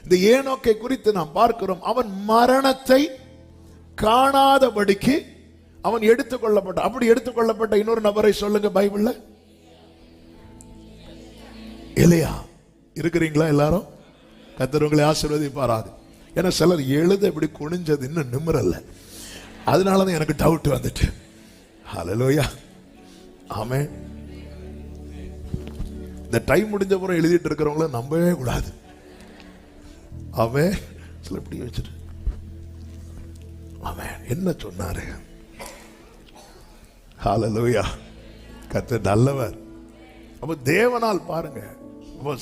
இந்த ஏனோக்கை குறித்து நாம் பார்க்கிறோம். அவன் மரணத்தை காணாதபடிக்கு அவன் எடுத்துக்கொள்ளப்பட்ட. அப்படி எடுத்துக்கொள்ளப்பட்ட இன்னொரு நபரை சொல்லுங்க பைபிள்ல. எலியா. இருக்கிறீங்களா எல்லாரும்? கர்த்தர் உங்களை ஆசீர்வதிப்பாராக. ஏன்னா சிலர் எழுத இப்படி குனிஞ்சது இன்னும் நிமிரல, அதனாலதான் எனக்கு டவுட் வந்துட்டு. ஹல்லேலூயா, ஆமென். இந்த டைம் முடிஞ்ச பிறகு எழுதிட்டு இருக்கிறவங்கள நம்பவே கூடாது. அவன் சில இப்படி வச்சுட்டு அவன் என்ன சொன்னாரு? ஹல்லேலூயா, கர்த்தர் நல்லவர். அப்ப தேவனால் பாருங்க,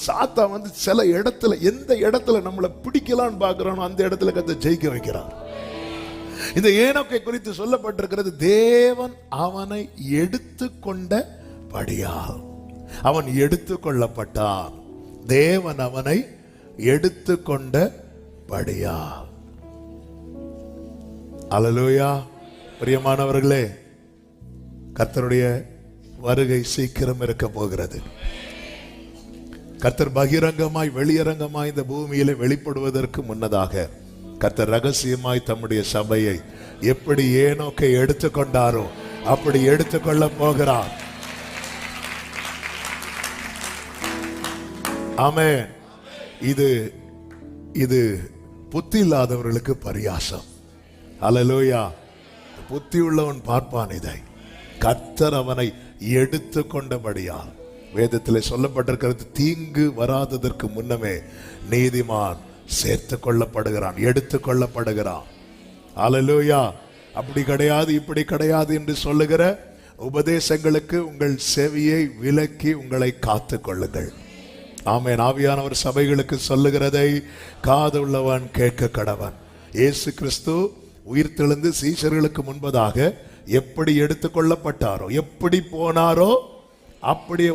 சாத்தா வந்து சில இடத்துல, எந்த இடத்துல நம்மளை பிடிக்கலான்னு பாக்குறானோ அந்த இடத்துல கர்த்தர் ஜெயிக்க வைக்கிறார். இந்த ஏனோக்கை குறித்து சொல்லப்பட்டிருக்கிறது, தேவன் அவனை எடுத்துக்கொண்டபடியால் அவன் எடுத்துக்கொள்ளப்பட்டான். தேவன் அவனை எடுத்துக்கொண்டபடியால். அல்லேலூயா. பிரியமானவர்களே, கர்த்தருடைய வருகை சீக்கிரம் இருக்க போகிறது. கர்த்தர் பகிரங்கமாய் வெளியரங்கமாய் இந்த பூமியில வெளிப்படுவதற்கு முன்னதாக கர்த்தர் ரகசியமாய் தம்முடைய சபையை எப்படி ஏனோக்கை எடுத்துக்கொண்டாரோ அப்படி எடுத்துக்கொள்ள போகிறார். ஆமென். இது புத்தி இல்லாதவர்களுக்கு பரியாசம். அல்லேலூயா. புத்தி உள்ளவன் பார்ப்பான் இதை. கர்த்தர் அவனை எடுத்துக்கொண்டபடியால் வேதத்தில் சொல்லப்பட்டிருக்கிறது, தீங்கு வராததற்கு முன்னமே நீதிமான் சேர்த்து கொள்ளப்படுகிறான், எடுத்துக் கொள்ளப்படுகிறான். அல்லேலூயா. அப்படி கிடையாது இப்படி கிடையாது என்று சொல்லுகிற உபதேசங்களுக்கு உங்கள் செவியை விலக்கி உங்களை காத்துக் கொள்ளுங்கள். ஆமென். ஆவியானவர் சபைகளுக்கு சொல்லுகிறதை காது உள்ளவன் கேட்க கடவன். இயேசு கிறிஸ்து உயிர்த்தெழுந்து சீஷர்களுக்கு முன்பதாக எப்படி எடுத்துக்கொள்ளப்பட்டாரோ, எப்படி போனாரோ அப்படியே